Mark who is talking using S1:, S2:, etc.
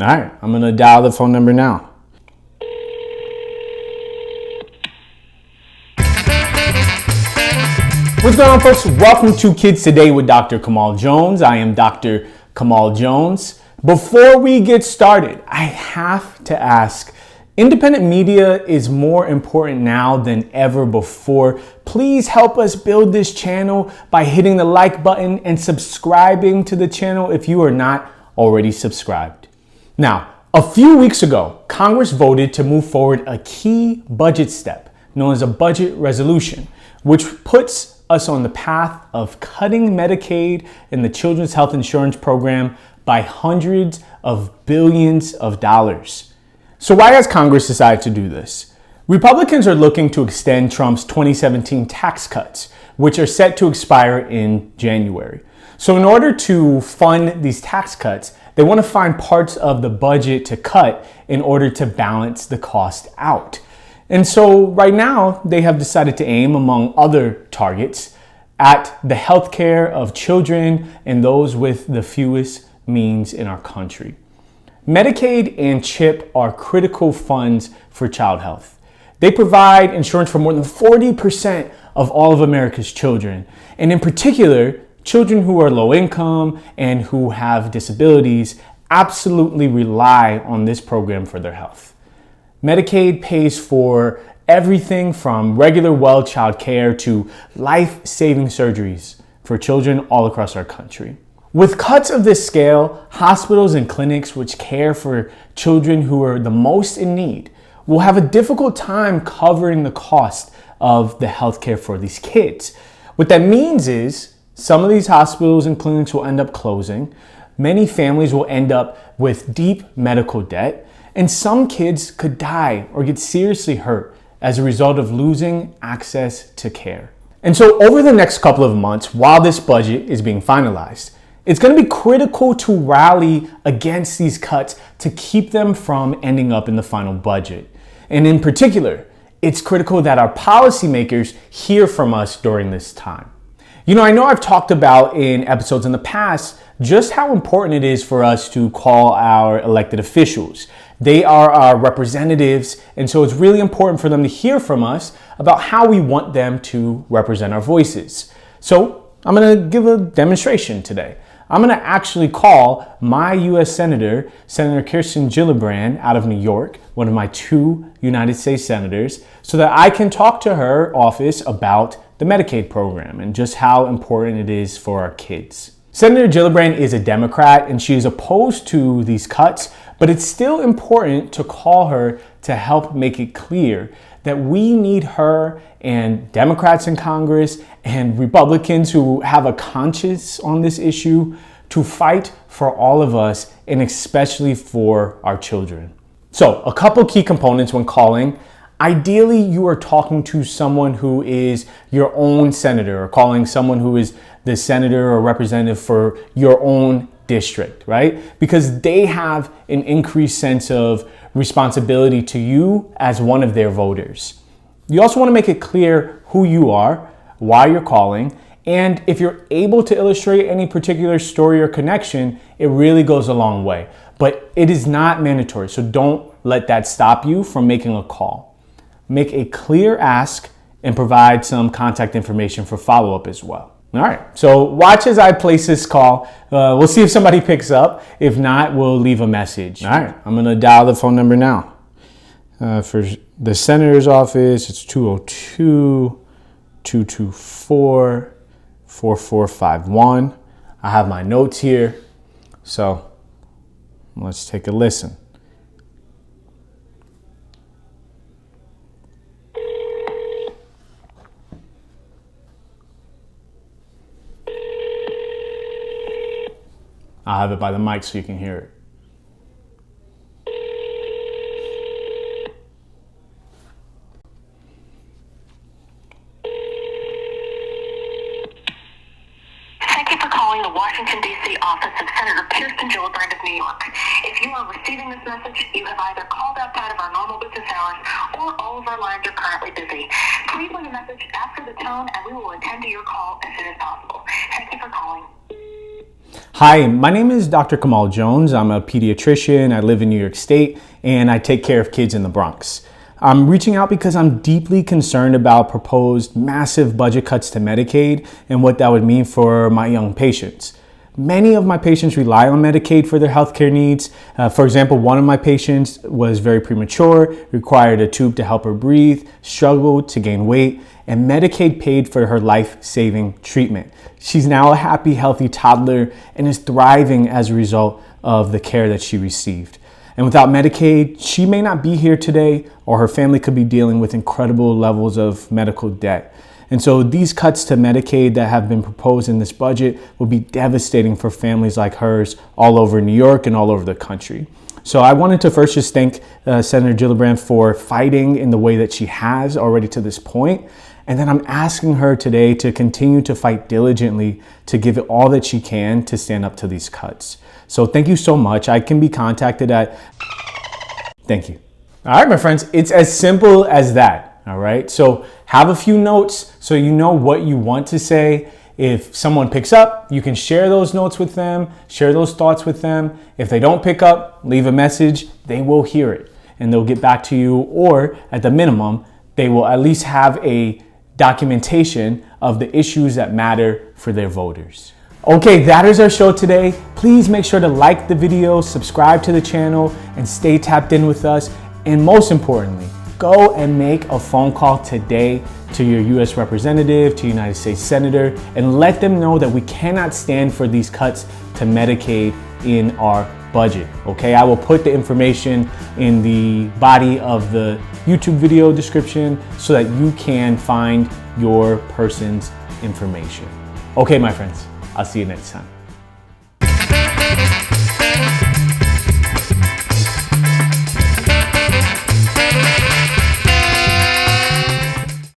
S1: All right, I'm gonna dial the phone number now. What's going on, folks? Welcome to Kids Today with Dr. Kamal Jones. I am Dr. Kamal Jones. Before we get started, I have to ask, independent media is more important now than ever before. Please help us build this channel by hitting the like button and subscribing to the channel if you are not already subscribed. Now, a few weeks ago, Congress voted to move forward a key budget step known as a budget resolution, which puts us on the path of cutting Medicaid and the Children's Health Insurance Program by hundreds of billions of dollars. So why has Congress decided to do this? Republicans are looking to extend Trump's 2017 tax cuts, which are set to expire in January. So in order to fund these tax cuts, they want to find parts of the budget to cut in order to balance the cost out. And so right now, they have decided to aim, among other targets, at the healthcare of children and those with the fewest means in our country. Medicaid and CHIP are critical funds for child health. They provide insurance for more than 40% of all of America's children, and in particular, children who are low income and who have disabilities absolutely rely on this program for their health. Medicaid pays for everything from regular well child care to life-saving surgeries for children all across our country. With cuts of this scale, hospitals and clinics which care for children who are the most in need will have a difficult time covering the cost of the healthcare for these kids. What that means is some of these hospitals and clinics will end up closing, many families will end up with deep medical debt, and some kids could die or get seriously hurt as a result of losing access to care. And so over the next couple of months, while this budget is being finalized, it's going to be critical to rally against these cuts to keep them from ending up in the final budget. And in particular, it's critical that our policymakers hear from us during this time. You know I've talked about in episodes in the past just how important it is for us to call our elected officials. They are our representatives, and so it's really important for them to hear from us about how we want them to represent our voices. So I'm going to give a demonstration today. I'm going to actually call my U.S. Senator, Senator Kirsten Gillibrand out of New York, one of my 2 United States senators, so that I can talk to her office about the Medicaid program and just how important it is for our kids. Senator Gillibrand is a Democrat and she is opposed to these cuts, but it's still important to call her to help make it clear that we need her and Democrats in Congress and Republicans who have a conscience on this issue to fight for all of us and especially for our children. So a couple key components when calling. Ideally, you are talking to someone who is your own senator or calling someone who is the senator or representative for your own district, right? Because they have an increased sense of responsibility to you as one of their voters. You also want to make it clear who you are, why you're calling, and if you're able to illustrate any particular story or connection, it really goes a long way. But it is not mandatory, so don't let that stop you from making a call. Make a clear ask and provide some contact information for follow-up as well. All right, so watch as I place this call. We'll see if somebody picks up. If not, we'll leave a message. All right, I'm gonna dial the phone number now. For the senator's office, it's 202-224-4451. I have my notes here, so let's take a listen. I'll have it by the mic so you can hear it.
S2: Thank you for calling the Washington, D.C. office of Senator Kirsten Gillibrand of New York. If you are receiving this message, you have either called outside of our normal business hours or all of our lines are currently busy. Please leave a message after the tone and we will attend to your call as soon as possible. Thank you for calling.
S1: Hi, my name is Dr. Kamal Jones. I'm a pediatrician. I live in New York State and I take care of kids in the Bronx. I'm reaching out because I'm deeply concerned about proposed massive budget cuts to Medicaid and what that would mean for my young patients. Many of my patients rely on Medicaid for their healthcare needs. For example, one of my patients was very premature, required a tube to help her breathe, struggled to gain weight, and Medicaid paid for her life-saving treatment. She's now a happy, healthy toddler and is thriving as a result of the care that she received. And without Medicaid, she may not be here today, or her family could be dealing with incredible levels of medical debt. And so these cuts to Medicaid that have been proposed in this budget will be devastating for families like hers all over New York and all over the country. So I wanted to first just thank Senator Gillibrand for fighting in the way that she has already to this point. And then I'm asking her today to continue to fight diligently to give it all that she can to stand up to these cuts. So thank you so much. I can be contacted at... Thank you. All right, my friends, it's as simple as that. All right, so have a few notes so you know what you want to say. If someone picks up, you can share those notes with them, share those thoughts with them. If they don't pick up, leave a message. They will hear it and they'll get back to you, or at the minimum, they will at least have a documentation of the issues that matter for their voters. Okay, that is our show today. Please make sure to like the video, subscribe to the channel, and stay tapped in with us. And most importantly, go and make a phone call today to your U.S. representative, to United States Senator, and let them know that we cannot stand for these cuts to Medicaid in our budget. Okay, I will put the information in the body of the YouTube video description so that you can find your person's information. Okay, my friends, I'll see you next time.